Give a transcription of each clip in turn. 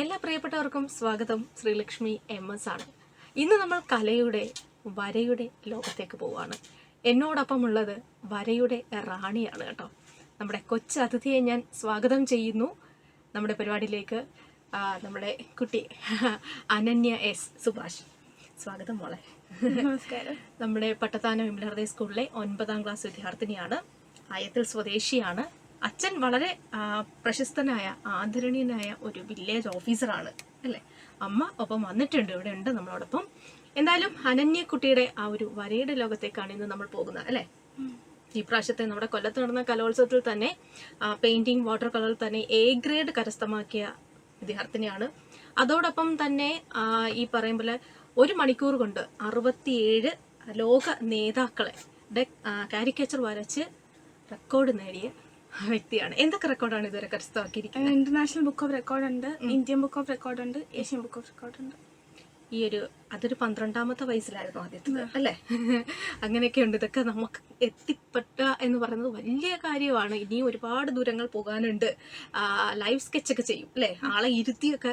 എല്ലാ പ്രിയപ്പെട്ടവർക്കും സ്വാഗതം. ശ്രീലക്ഷ്മി MS ആണ്. ഇന്ന് നമ്മൾ കലയുടെ വരയുടെ ലോകത്തേക്ക് പോവാണ്. എന്നോടൊപ്പം ഉള്ളത് വരയുടെ റാണിയാണ് കേട്ടോ. നമ്മുടെ കൊച്ചതിഥിയെ ഞാൻ സ്വാഗതം ചെയ്യുന്നു നമ്മുടെ പരിപാടിയിലേക്ക്. നമ്മുടെ കുട്ടി അനന്യ S സുഭാഷ്, സ്വാഗതം മോളെ. നമസ്കാരം. നമ്മുടെ പട്ടത്താനം വിമലഹൃദയ സ്കൂളിലെ 9ാം ക്ലാസ് വിദ്യാർത്ഥിനിയാണ്. ആയത്തിൽ സ്വദേശിയാണ്. അച്ഛൻ വളരെ പ്രശസ്തനായ ആദരണീയനായ ഒരു വില്ലേജ് ഓഫീസറാണ് അല്ലേ. അമ്മ ഒപ്പം വന്നിട്ടുണ്ട്, ഇവിടെ ഉണ്ട് നമ്മളോടൊപ്പം. എന്തായാലും അനന്യക്കുട്ടിയുടെ ആ ഒരു വരയുടെ ലോകത്തേക്കാണ് ഇന്ന് നമ്മൾ പോകുന്നത് അല്ലേ. ഈ പ്രാവശ്യത്തെ നമ്മുടെ കൊല്ലത്ത് നടന്ന കലോത്സവത്തിൽ തന്നെ പെയിന്റിംഗ് വാട്ടർ കളറിൽ തന്നെ A ഗ്രേഡ് കരസ്ഥമാക്കിയ വിദ്യാർത്ഥിനിയാണ്. അതോടൊപ്പം തന്നെ ഈ പറയും പോലെ 1 മണിക്കൂർ കൊണ്ട് 67 ലോക നേതാക്കളെ കാരിക്കേച്ചർ വരച്ച് റെക്കോർഡ് നേടിയ വ്യക്തിയാണ്. എന്തൊക്കെ റെക്കോർഡാണ് ഇതുവരെ കരസ്ഥമാക്കിയിരിക്കുന്നത്? ഇന്റർനാഷണൽ ബുക്ക് ഓഫ് റെക്കോർഡ് ഉണ്ട്, ഇന്ത്യൻ ബുക്ക് ഓഫ് റെക്കോർഡ് ഉണ്ട്, ഏഷ്യൻ ബുക്ക് ഓഫ് റെക്കോർഡ് ഉണ്ട്. അതൊരു 12ാമത്തെ വയസ്സിലായിരുന്നു ആദ്യത്തെ അല്ലേ. അങ്ങനെയൊക്കെ ഉണ്ട്. ഇതൊക്കെ നമുക്ക് എത്തിപ്പെട്ട എന്ന് പറയുന്നത് വലിയ കാര്യമാണ്. ഇനിയും ഒരുപാട് ദൂരങ്ങൾ പോകാനുണ്ട്. ലൈവ് സ്കെച്ചൊക്കെ ചെയ്യും അല്ലേ. ആളെ ഇരുത്തിയൊക്കെ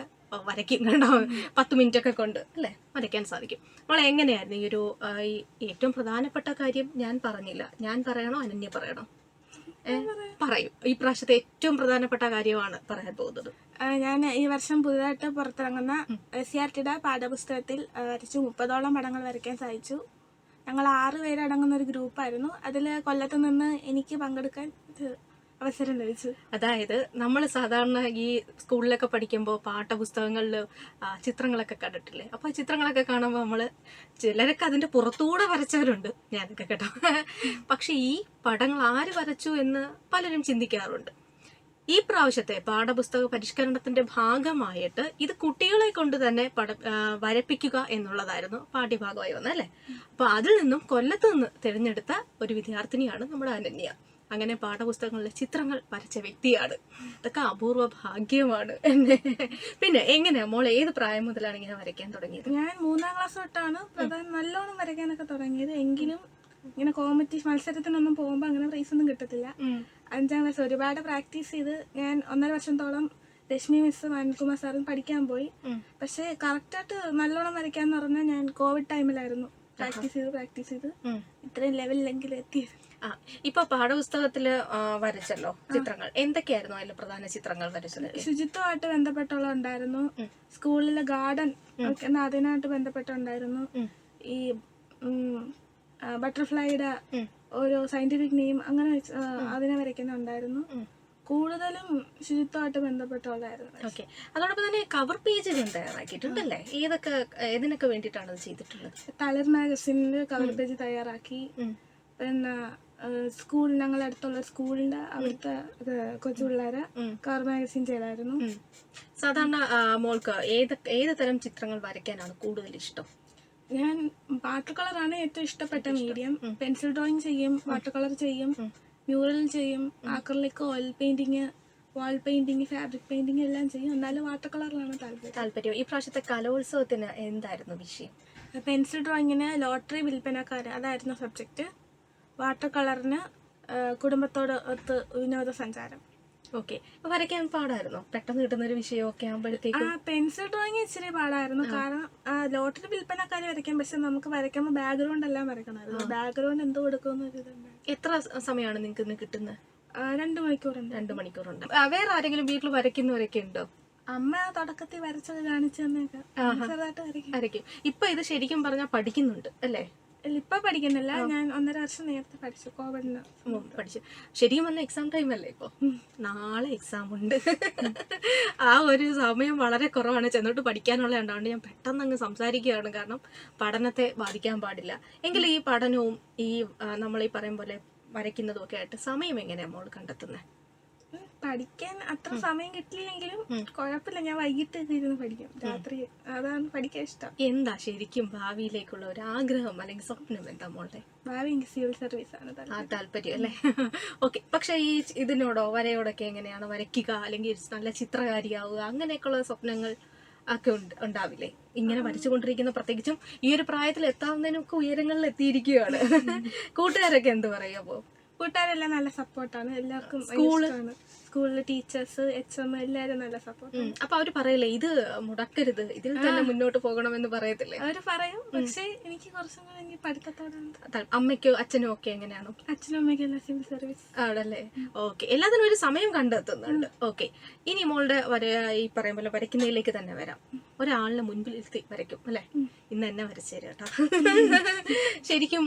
വരയ്ക്കും കണ്ടോ, 10 മിനിറ്റ് ഒക്കെ കൊണ്ട് അല്ലേ വരയ്ക്കാൻ സാധിക്കും. അപ്പോൾ എങ്ങനെയായിരുന്നു ഈ ഏറ്റവും പ്രധാനപ്പെട്ട കാര്യം? ഞാൻ പറഞ്ഞില്ല, ഞാൻ പറയണോ അനന്യ പറയണോ? പറയൂ. ഈ പ്രാവശ്യത്തെ ഏറ്റവും പ്രധാനപ്പെട്ട കാര്യമാണ് പറയാൻ പോകുന്നത്. ഞാൻ ഈ വർഷം പുതുതായിട്ട് പുറത്തിറങ്ങുന്ന SCRTയുടെ പാഠപുസ്തകത്തിൽ വരച്ചു 30ഓളം പടങ്ങൾ വരയ്ക്കാൻ സാധിച്ചു. ഞങ്ങൾ 6 പേരടങ്ങുന്ന ഒരു ഗ്രൂപ്പായിരുന്നു. അതിൽ കൊല്ലത്ത് നിന്ന് എനിക്ക് പങ്കെടുക്കാൻ അവസരം ലഭിച്ചു. അതായത് നമ്മൾ സാധാരണ ഈ സ്കൂളിലൊക്കെ പഠിക്കുമ്പോൾ പാഠപുസ്തകങ്ങളിൽ ചിത്രങ്ങളൊക്കെ കണ്ടിട്ടില്ലേ. അപ്പോൾ ചിത്രങ്ങളൊക്കെ കാണുമ്പോൾ നമ്മൾ ചിലരൊക്കെ അതിൻ്റെ പുറത്തൂടെ വരച്ചവരുണ്ട്, ഞാനൊക്കെ കേട്ടോ. പക്ഷെ ഈ പടങ്ങൾ ആര് വരച്ചു എന്ന് പലരും ചിന്തിക്കാറുണ്ട്. ഈ പ്രാവശ്യത്തെ പാഠപുസ്തക പരിഷ്കരണത്തിന്റെ ഭാഗമായിട്ട് ഇത് കുട്ടികളെ കൊണ്ട് തന്നെ വരപ്പിക്കുക എന്നുള്ളതായിരുന്നു പാഠ്യഭാഗമായി വന്നത് അല്ലേ. അപ്പൊ അതിൽ നിന്നും കൊല്ലത്ത് നിന്ന് തിരഞ്ഞെടുത്ത ഒരു വിദ്യാർത്ഥിനിയാണ് നമ്മുടെ അനന്യ. അങ്ങനെ പാഠപുസ്തകങ്ങളിലെ ചിത്രങ്ങൾ വരച്ച വ്യക്തിയാണ്. ഇതൊക്കെ അപൂർവ ഭാഗ്യമാണ്. പിന്നെ എങ്ങനെയാ മോൾ ഏത് പ്രായം മുതലാണ് ഇങ്ങനെ വരയ്ക്കാൻ തുടങ്ങിയത്? ഞാൻ 3ാം ക്ലാസ് തൊട്ടാണ് നല്ലോണം വരയ്ക്കാനൊക്കെ തുടങ്ങിയത്. എങ്കിലും ഇങ്ങനെ കോമ്പറ്റീഷൻ മത്സരത്തിനൊന്നും പോകുമ്പോൾ അങ്ങനെ പ്രൈസ് ഒന്നും കിട്ടത്തില്ല. 5ാം ക്ലാസ് ഒരുപാട് പ്രാക്ടീസ് ചെയ്ത് ഞാൻ 1.5 വർഷത്തോളം രശ്മി മിസ് അനിൽകുമാർ സാറും പഠിക്കാൻ പോയി. പക്ഷെ കറക്റ്റായിട്ട് നല്ലോണം വരയ്ക്കാന്ന് പറഞ്ഞാൽ ഞാൻ കോവിഡ് ടൈമിലായിരുന്നു പ്രാക്ടീസ് ചെയ്ത് ഇത്രയും ലെവലിലെങ്കിലും എത്തിയത്. ഇപ്പൊ പാഠപുസ്തകത്തില് വരച്ചല്ലോ ചിത്രങ്ങൾ, എന്തൊക്കെയായിരുന്നു അതിൽ പ്രധാന ചിത്രങ്ങൾ വരച്ചത്? ശുചിത്വമായിട്ട് ബന്ധപ്പെട്ടുള്ള ഉണ്ടായിരുന്നു, സ്കൂളിലെ ഗാർഡൻ അതിനായിട്ട് ബന്ധപ്പെട്ടുണ്ടായിരുന്നു, ഈ ബട്ടർഫ്ലൈയുടെ ഓരോ സയന്റിഫിക് നെയിം അങ്ങനെ അതിനെ വരയ്ക്കുന്നുണ്ടായിരുന്നു. കൂടുതലും ശുചിത്വമായിട്ട് ബന്ധപ്പെട്ടുള്ളതായിരുന്നു. ഓക്കെ. അതോടൊപ്പം തന്നെ കവർ പേജുകൾ തയ്യാറാക്കിയിട്ടുണ്ടല്ലേ. ഏതിനൊക്കെ വേണ്ടിയിട്ടാണ് അത് ചെയ്തിട്ടുള്ളത്? തളിർ മാഗസിനിൽ കവർ പേജ് തയ്യാറാക്കി. പിന്നെ ഞങ്ങളുടെ അടുത്തുള്ള സ്കൂളിന്റെ അവിടുത്തെ കൊച്ചു പിള്ളേരെ കവർ മാഗസിൻ ചെയ്തായിരുന്നു. സാധാരണ മോൾക്ക് ഏത് തരം ചിത്രങ്ങൾ വരയ്ക്കാനാണ് കൂടുതൽ ഇഷ്ടം? ഞാൻ വാട്ടർ കളറാണ് ഏറ്റവും ഇഷ്ടപ്പെട്ട മീഡിയം. പെൻസിൽ ഡ്രോയിങ് ചെയ്യും, വാട്ടർ കളർ ചെയ്യും, മ്യൂറൽ ചെയ്യും, ആക്രിലിക്, ഓയിൽ പെയിന്റിങ്, വാൾ പെയിന്റിങ്, ഫാബ്രിക് പെയിന്റിങ് എല്ലാം ചെയ്യും. എന്നാലും വാട്ടർ കളറിലാണ് താല്പര്യം. ഈ പ്രാവശ്യത്തെ കലോത്സവത്തിന് എന്തായിരുന്നു വിഷയം? പെൻസിൽ ഡ്രോയിങ്ങിന് ലോട്ടറി വിൽപ്പനക്കാര് അതായിരുന്നു സബ്ജക്റ്റ്. വാട്ടർ കളറിന് കുടുംബത്തോട് ഒത്ത് വിനോദസഞ്ചാരം. ഓക്കെ. വരയ്ക്കാൻ പാടായിരുന്നോ? പെട്ടെന്ന് കിട്ടുന്ന ഒരു വിഷയമൊക്കെ ആകുമ്പോഴത്തേക്ക്? പെൻസിൽ ഡ്രോയിങ് ഇച്ചിരി പാടായിരുന്നു. കാരണം ലോട്ടറി വിൽപ്പനക്കാര് വരയ്ക്കാം, പക്ഷെ നമുക്ക് വരയ്ക്കുമ്പോൾ ബാക്ക്ഗ്രൗണ്ട് എല്ലാം വരയ്ക്കണമായിരുന്നു. ബാക്ക്ഗ്രൗണ്ട് എന്ത് കൊടുക്കുന്ന ഒരു ഇതുണ്ട്. എത്ര സമയമാണ് നിങ്ങൾക്ക് ഇന്ന് കിട്ടുന്നത്? 2 മണിക്കൂറുണ്ട്. 2 മണിക്കൂറുണ്ട്. വേറെ ആരെങ്കിലും വീട്ടിൽ വരയ്ക്കുന്നവരൊക്കെ ഉണ്ടോ? അമ്മ തുടക്കത്തിൽ വരച്ചത് കാണിച്ചു തന്നേക്ക് ചെറുതായിട്ട് വരയ്ക്കും. ഇപ്പൊ ഇത് ശരിക്കും പറഞ്ഞാൽ പഠിക്കുന്നുണ്ട് അല്ലേ? ഇപ്പൊ പഠിക്കുന്നില്ല, ഞാൻ 1.5 വർഷം നേരത്തെ പഠിച്ചു. കോവിഡിന് പഠിച്ചു. ശരിക്കും പറഞ്ഞ എക്സാം ടൈം അല്ലേ ഇപ്പൊ? നാളെ എക്സാം ഉണ്ട്. ആ ഒരു സമയം വളരെ കുറവാണ് ചെന്നിട്ട് പഠിക്കാനുള്ള. ഉണ്ടാവുകൊണ്ട് ഞാൻ പെട്ടെന്ന് അങ്ങ് സംസാരിക്കുകയാണ്, കാരണം പഠനത്തെ ബാധിക്കാൻ പാടില്ല. എങ്കിൽ ഈ പഠനവും ഈ നമ്മൾ ഈ പറയും പോലെ വരയ്ക്കുന്നതും ഒക്കെ ആയിട്ട് സമയം എങ്ങനെയാ മോൾ കണ്ടെത്തുന്നത്? പഠിക്കാൻ അത്ര സമയം കിട്ടിയില്ലെങ്കിലും കുഴപ്പമില്ല, ഞാൻ വൈകിട്ട് ഇരുന്ന് പഠിക്കും, രാത്രി. അതാണ് പഠിക്കാൻ ഇഷ്ടം. എന്താ ശരിക്കും ഭാവിയിലേക്കുള്ള ഒരു ആഗ്രഹം അല്ലെങ്കിൽ സ്വപ്നം എന്താ മോളുടെ? ഭാവി എനിക്ക് സിവിൽ സർവീസ് ആണ് താല്പര്യം അല്ലേ? ഓക്കെ. പക്ഷെ ഈ ഇതിനോടോ വരയോടൊക്കെ എങ്ങനെയാണ്? വരയ്ക്കുക അല്ലെങ്കിൽ നല്ല ചിത്രകാരിയാവുക അങ്ങനെയൊക്കെയുള്ള സ്വപ്നങ്ങൾ ഒക്കെ ഉണ്ടാവില്ലേ? ഇങ്ങനെ വരച്ചുകൊണ്ടിരിക്കുന്ന, പ്രത്യേകിച്ചും ഈ ഒരു പ്രായത്തിൽ എത്താവുന്നതിനൊക്കെ ഉയരങ്ങളിൽ എത്തിയിരിക്കുകയാണ്. കൂട്ടുകാരൊക്കെ എന്ത് പറയും? അപ്പോ കൂട്ടുകാരെല്ലാം നല്ല സപ്പോർട്ടാണ്, എല്ലാവർക്കും ഇഷ്ടമാണ്. സ്കൂളിലെ ടീച്ചേഴ്സ്, HM എല്ലാവരും നല്ല സപ്പോർട്ട്. അപ്പൊ അവര് പറയില്ലേ ഇത് മുടക്കരുത്, ഇതിൽ തന്നെ മുന്നോട്ട് പോകണമെന്ന് പറയത്തില്ലേ? അവര് പറയും, പക്ഷെ എനിക്ക് കുറച്ചും കൂടെ എനിക്ക് പഠിത്തത്തോടാണ്. അമ്മയ്ക്കോ അച്ഛനും ഒക്കെ എങ്ങനെയാണോ? അച്ഛനും അമ്മയ്ക്കും എല്ലാം സിവിൽ സർവീസ് ആണല്ലേ? ഓക്കെ, എല്ലാത്തിനും ഒരു സമയം കണ്ടെത്തുന്നുണ്ട്. ഓക്കെ, ഇനി മോളുടെ ഈ പറയും പോലെ വരയ്ക്കുന്നതിലേക്ക് തന്നെ വരാം. ഒരാളിനെ മുൻപിൽ ഇരുത്തി വരയ്ക്കും അല്ലെ? ഇന്ന് എന്നെ വരച്ചു തരാം കേട്ടോ. ശരിക്കും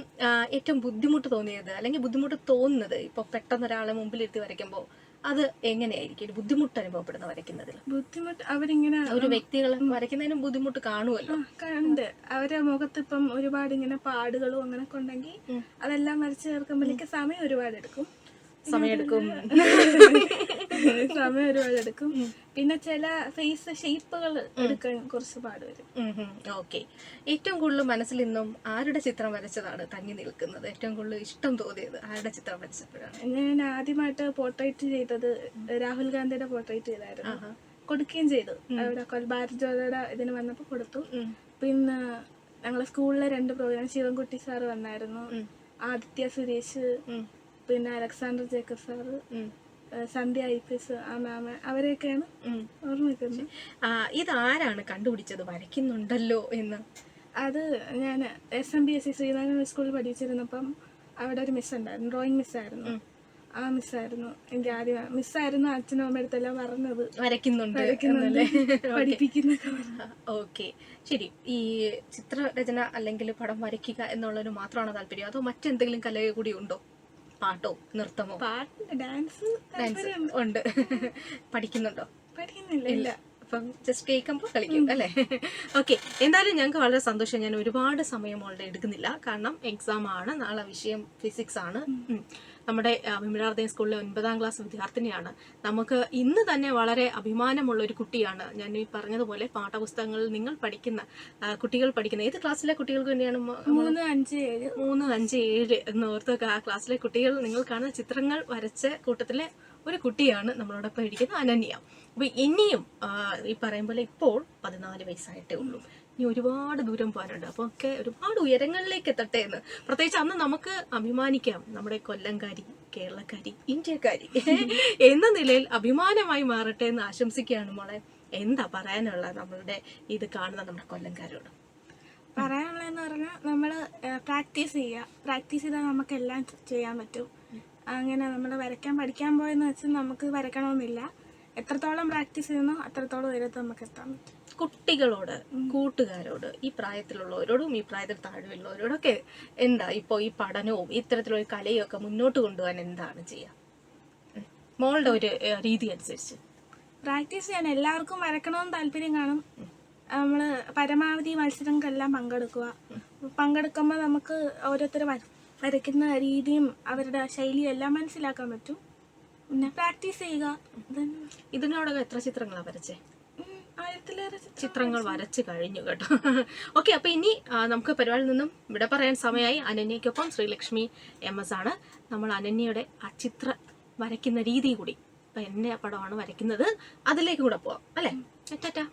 ഏറ്റവും ബുദ്ധിമുട്ട് തോന്നിയത് അല്ലെങ്കിൽ ബുദ്ധിമുട്ട് തോന്നുന്നത് ഇപ്പൊ പെട്ടെന്ന് ഒരാളെ മുമ്പിൽ ഇരുത്തി വരയ്ക്കുമ്പോ അത് എങ്ങനെയായിരിക്കും ബുദ്ധിമുട്ട് അനുഭവപ്പെടുന്ന വരയ്ക്കുന്നതിൽ? ബുദ്ധിമുട്ട് അവരിങ്ങനെ ഒരു വ്യക്തികൾ വരയ്ക്കുന്നതിനും ബുദ്ധിമുട്ട് കാണുമല്ലോ. കണ്ട് അവരെ മുഖത്ത് ഇപ്പം ഒരുപാട് ഇങ്ങനെ പാടുകളും അങ്ങനെയൊക്കെ ഉണ്ടെങ്കിൽ അതെല്ലാം വരച്ച് ചേർക്കുമ്പോഴേക്ക് സമയം ഒരുപാട് എടുക്കും. പിന്നെ ചില ഫേസ് ഷേപ്പുകൾ എടുക്കാൻ കുറച്ച് പാട് വരും. ഓക്കെ, ഏറ്റവും കൂടുതൽ മനസ്സിൽ നിന്നും ആരുടെ ചിത്രം വരച്ചതാണ് തങ്ങി നിൽക്കുന്നത്? ഏറ്റവും കൂടുതൽ ഇഷ്ടം തോന്നിയത് ആരുടെ ചിത്രം വരച്ചപ്പോഴാണ്? ഞാൻ ആദ്യമായിട്ട് പോർട്രേറ്റ് ചെയ്തത് രാഹുൽ ഗാന്ധിയുടെ പോർട്രേറ്റ് ചെയ്തായിരുന്നു, കൊടുക്കുകയും ചെയ്തു. അവിടെ ഭാരത് ജോഡയുടെ ഇതിന് വന്നപ്പോൾ കൊടുത്തു. പിന്നെ ഞങ്ങളെ സ്കൂളിലെ 2 പ്രോഗ്രാം ശിവൻകുട്ടി സാറ് വന്നായിരുന്നു, ആദിത്യ സുരേഷ്, പിന്നെ അലക്സാണ്ടർ ജേക്കബ് സാറ്, സന്ധ്യ IPS ആ മാമ, അവരെയൊക്കെയാണ് ഓർമ്മിക്കുന്നത്. ഇതാരാണ് കണ്ടുപിടിച്ചത് വരയ്ക്കുന്നുണ്ടല്ലോ എന്ന്? അത് ഞാൻ SMBSE ശ്രീനാരായണ സ്കൂളിൽ പഠിച്ചിരുന്നപ്പം അവിടെ ഒരു മിസ് ഉണ്ടായിരുന്നു, ഡ്രോയിങ് മിസ്സായിരുന്നു. ആ മിസ്സായിരുന്നു എനിക്ക് ആദ്യം, മിസ്സായിരുന്നു അച്ഛനും അമ്മ അടുത്തെല്ലാം പറഞ്ഞത് വരയ്ക്കുന്നുണ്ട് പഠിപ്പിക്കുന്നൊക്കെ. ഓക്കെ, ശരി. ഈ ചിത്രരചന അല്ലെങ്കിൽ പടം വരയ്ക്കുക എന്നുള്ളതിന് മാത്രമാണോ താല്പര്യം, അതോ മറ്റെന്തെങ്കിലും കല കൂടി ഉണ്ടോ? പാട്ടോ നൃത്തമോ? ഡാൻസ് ഉണ്ട്. പഠിക്കുന്നുണ്ടോ? പഠിക്കുന്നില്ല. ഇല്ല, അപ്പം ജസ്റ്റ് കേൾക്കുമ്പോൾ കളിക്കും അല്ലേ? ഓക്കെ, എന്തായാലും ഞങ്ങൾക്ക് വളരെ സന്തോഷം. ഞാൻ ഒരുപാട് സമയം മോളുടെ എടുക്കുന്നില്ല, കാരണം എക്സാം ആണ്, നാളെ വിഷയം ഫിസിക്സ് ആണ്. നമ്മുടെ വിമലാർദ്ദയം സ്കൂളിലെ 9ാം ക്ലാസ് വിദ്യാർത്ഥിനിയാണ്. നമുക്ക് ഇന്ന് തന്നെ വളരെ അഭിമാനമുള്ള ഒരു കുട്ടിയാണ്. ഞാൻ ഈ പറഞ്ഞതുപോലെ പാഠപുസ്തകങ്ങളിൽ നിങ്ങൾ പഠിക്കുന്ന കുട്ടികൾ പഠിക്കുന്ന ഏത് ക്ലാസ്സിലെ കുട്ടികൾക്ക് തന്നെയാണ്? 3, 5, 7 3, 5, 7 എന്ന് ഓർത്ത് ആ ക്ലാസ്സിലെ കുട്ടികൾ നിങ്ങൾ കാണുന്ന ചിത്രങ്ങൾ വരച്ച കൂട്ടത്തിലെ ഒരു കുട്ടിയാണ് നമ്മളോടൊപ്പം ഇരിക്കുന്ന അനന്യ. അപ്പൊ ഇനിയും ഈ പറയും പോലെ ഇപ്പോൾ 14 വയസ്സായിട്ടേ ഉള്ളൂ, ഇനി ഒരുപാട് ദൂരം പോകാനുണ്ട്. അപ്പൊ ഒക്കെ ഒരുപാട് ഉയരങ്ങളിലേക്ക് എത്തട്ടെ എന്ന്. പ്രത്യേകിച്ച് അന്ന് നമുക്ക് അഭിമാനിക്കാം, നമ്മുടെ കൊല്ലംകാരി, കേരളക്കാരി, ഇന്ത്യക്കാരി എന്ന നിലയിൽ അഭിമാനമായി മാറട്ടെ എന്ന് ആശംസിക്കുകയാണ് മോളെ. എന്താ പറയാനുള്ള നമ്മളുടെ ഇത് കാണുന്ന നമ്മുടെ കൊല്ലംകാരോട്? പറയാനുള്ളതെന്ന് പറഞ്ഞാൽ നമ്മൾ പ്രാക്ടീസ് ചെയ്താൽ നമുക്ക് എല്ലാം ചെയ്യാൻ പറ്റും. അങ്ങനെ നമ്മൾ വരയ്ക്കാൻ പഠിക്കാൻ പോയെന്ന് വെച്ചാൽ നമുക്ക് വരയ്ക്കണമെന്നില്ല, എത്രത്തോളം പ്രാക്ടീസ് ചെയ്യുന്നോ അത്രത്തോളം ഉയരത്ത് നമുക്ക് എത്താൻ പറ്റും. കുട്ടികളോട്, കൂട്ടുകാരോട്, ഈ പ്രായത്തിലുള്ളവരോടും ഈ പ്രായത്തിൽ താഴെയുള്ളവരോടൊക്കെ എന്താ ഇപ്പോൾ ഈ പഠനവും ഇത്തരത്തിലുള്ള കലയും ഒക്കെ മുന്നോട്ട് കൊണ്ടുപോകാൻ എന്താണ് ചെയ്യുക മോളുടെ ഒരു രീതി അനുസരിച്ച്? പ്രാക്ടീസ് ചെയ്യാൻ എല്ലാവർക്കും വരയ്ക്കണമെന്ന് താല്പര്യം കാണും. നമ്മൾ പരമാവധി മത്സരങ്ങൾക്കെല്ലാം പങ്കെടുക്കുമ്പോൾ നമുക്ക് ഓരോരുത്തർ വരയ്ക്കുന്ന രീതിയും അവരുടെ ശൈലിയും എല്ലാം മനസ്സിലാക്കാൻ പറ്റും. പിന്നെ പ്രാക്ടീസ് ചെയ്യുക. ഇതിനോടൊക്കെ എത്ര ചിത്രങ്ങളാണ് വരച്ചേ? 1000-ലേറെ ചിത്രങ്ങൾ വരച്ചു കഴിഞ്ഞു കേട്ടോ. ഓക്കെ, അപ്പൊ ഇനി നമുക്ക് പരിപാടിയിൽ നിന്നും ഇവിടെ പറയാൻ സമയമായി. അനന്യക്കൊപ്പം ശ്രീലക്ഷ്മി MS ആണ്. നമ്മൾ അനന്യയുടെ ആ ചിത്ര വരയ്ക്കുന്ന രീതി കൂടി, ഇപ്പൊ എന്നെ പടമാണ് വരയ്ക്കുന്നത്, അതിലേക്ക് കൂടെ പോവാം അല്ലെ? ടാറ്റാ.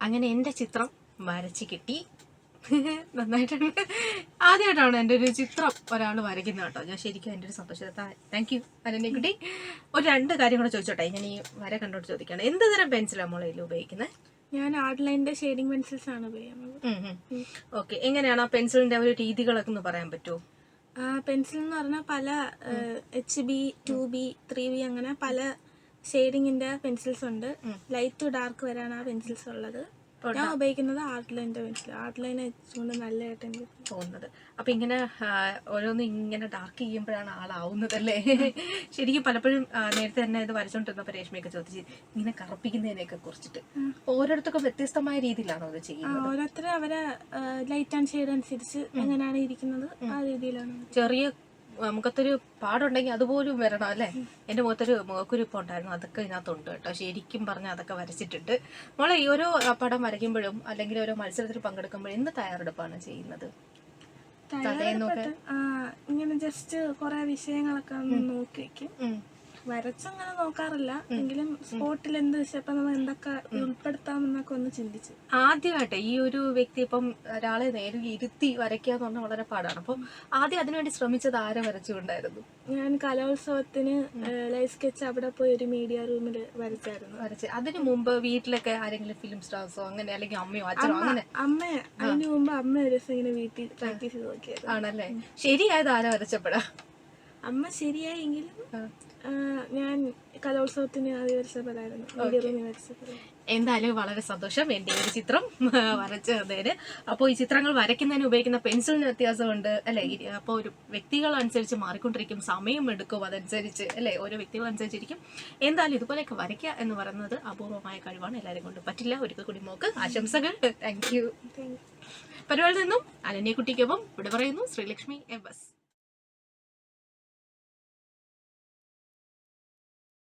അങ്ങനെ എൻ്റെ ചിത്രം വരച്ച് കിട്ടി. നന്നായിട്ടുണ്ട്. ആദ്യമായിട്ടാണ് എൻ്റെ ഒരു ചിത്രം ഒരാൾ വരയ്ക്കുന്നത് കേട്ടോ. ഞാൻ ശരിക്കും എൻ്റെ ഒരു സന്തോഷത്തെ താങ്ക് യു അനന്യക്കുട്ടി. ഒരു 2 കാര്യം കൂടെ ചോദിച്ചോട്ടെ, ഞാൻ ഈ വര കണ്ടോട്ട് ചോദിക്കുകയാണ്. എന്ത് തരം പെൻസിലാണ് മോളയിൽ ഉപയോഗിക്കുന്നത്? ഞാൻ ആർട്ട് ലൈനിന്റെ ഷെയ്ഡിങ് പെൻസിൽസ് ആണ് ഉപയോഗിക്കുന്നത്. ഓക്കെ, എങ്ങനെയാണ് ആ പെൻസിലിന്റെ ഒരു രീതികളൊക്കെ ഒന്ന് പറയാൻ പറ്റുമോ? പെൻസിൽ എന്ന് പറഞ്ഞാൽ പല HB 2B 3B അങ്ങനെ പല ഷെയ്ഡിങ്ങിന്റെ പെൻസിൽസ് ഉണ്ട്. ലൈറ്റ് ടു ഡാർക്ക് വരെയാണ് ആ പെൻസിൽസ് ഉള്ളത്. ഞാൻ ഉപയോഗിക്കുന്നത് ആർട്ട് ലൈനിന്റെ പെൻസിൽ. ആർട്ട് ലൈൻ വെച്ചുകൊണ്ട് നല്ലതായിട്ട് എനിക്ക് തോന്നുന്നത്. അപ്പൊ ഇങ്ങനെ ഓരോന്ന് ഇങ്ങനെ ഡാർക്ക് ചെയ്യുമ്പോഴാണ് ആളാവുന്നത് അല്ലേ? ശരിക്കും പലപ്പോഴും നേരത്തെ തന്നെ ഇത് വരച്ചോണ്ടിരുന്നപ്പോൾ രേഷ്മയൊക്കെ ചോദിച്ചു ഇങ്ങനെ കറുപ്പിക്കുന്നതിനെയൊക്കെ കുറിച്ചിട്ട്. ഓരോരുത്തർക്കും വ്യത്യസ്തമായ രീതിയിലാണോ ഇത് ചെയ്യുന്നത്? ഓരോരുത്തരും അവരെ ലൈറ്റ് ആൻഡ് ഷെയ്ഡ് അനുസരിച്ച് എങ്ങനെയാണ് ഇരിക്കുന്നത് ആ രീതിയിലാണ്. ചെറിയ മുഖത്തൊരു പാടുണ്ടെങ്കിൽ അതുപോലും വരണം അല്ലേ? എൻ്റെ മുഖത്തൊരു മുഖക്കുരുപ്പം ഉണ്ടായിരുന്നു, അതൊക്കെ ഇതിനകത്തുണ്ട് കേട്ടോ. ശരിക്കും പറഞ്ഞാൽ അതൊക്കെ വരച്ചിട്ടുണ്ട്. മോളെ ഈ ഓരോ പടം വരയ്ക്കുമ്പോഴും അല്ലെങ്കിൽ ഓരോ മത്സരത്തിൽ പങ്കെടുക്കുമ്പോഴും എന്ത് തയ്യാറെടുപ്പാണ് ചെയ്യുന്നത്? ഇങ്ങനെ ജസ്റ്റ് കുറെ വിഷയങ്ങളൊക്കെ നോക്കി വെക്കും. വരച്ചങ്ങനെ നോക്കാറില്ല, എങ്കിലും സ്പോട്ടിൽ എന്ത് വിഷയപ്പം നമ്മൾ എന്തൊക്കെ ഉൾപ്പെടുത്താമെന്നൊക്കെ ഒന്ന് ചിന്തിച്ചു. ആദ്യമായിട്ട് ഈ ഒരു വ്യക്തി ഇപ്പം ഒരാളെ നേരെ ഇരുത്തി വരയ്ക്കുക എന്ന് പറഞ്ഞാൽ വളരെ പാടാണ്. അപ്പം ആദ്യം അതിനുവേണ്ടി ശ്രമിച്ചത് ആരെ വരച്ചുകൊണ്ടായിരുന്നു? ഞാൻ കലോത്സവത്തിന് ലൈവ് സ്കെച്ച് അവിടെ പോയി ഒരു മീഡിയ റൂമിൽ വരച്ചായിരുന്നു. അതിനു മുമ്പ് വീട്ടിലൊക്കെ ആരെങ്കിലും ഫിലിം സ്റ്റാർസോ അങ്ങനെ അല്ലെങ്കിൽ അമ്മയോ അച്ഛനോ അങ്ങനെ? അതിനു മുമ്പ് അമ്മ ഒരു ദിവസം ഇങ്ങനെ വീട്ടിൽ പ്രാക്ടീസ് ചെയ്ത് നോക്കിയായിരുന്നു. ആണല്ലേ? ശരിയായത് ആരെ വരച്ചപ്പെടാ? അമ്മ ശരിയായെങ്കിലും ഞാൻ കലോത്സവത്തിന് ആദ്യം വരച്ചപ്പോഴായിരുന്നു മീഡിയ റൂമിൽ വരച്ചപ്പോൾ. എന്തായാലും വളരെ സന്തോഷം എൻ്റെ ഒരു ചിത്രം വരച്ചു തന്നതിന്. അപ്പോൾ ഈ ചിത്രങ്ങൾ വരയ്ക്കുന്നതിന് ഉപയോഗിക്കുന്ന പെൻസിലിന് വ്യത്യാസമുണ്ട് അല്ലേ? അപ്പോൾ ഒരു വ്യക്തികളനുസരിച്ച് മാറിക്കൊണ്ടിരിക്കും, സമയം എടുക്കും അതനുസരിച്ച് അല്ലേ? ഓരോ വ്യക്തികളനുസരിച്ചിരിക്കും. എന്തായാലും ഇതുപോലെയൊക്കെ വരയ്ക്കുക എന്ന് പറയുന്നത് അപൂർവമായ കഴിവാണ്, എല്ലാവരും കൊണ്ട് പറ്റില്ല. ഒരിക്കൽ കൂടി മോക്ക് ആശംസകൾ. Thank you. പരിപാടിയിൽ നിന്നും അനന്യക്കുട്ടിക്കൊപ്പം ഇവിടെ പറയുന്നു ശ്രീലക്ഷ്മി MS.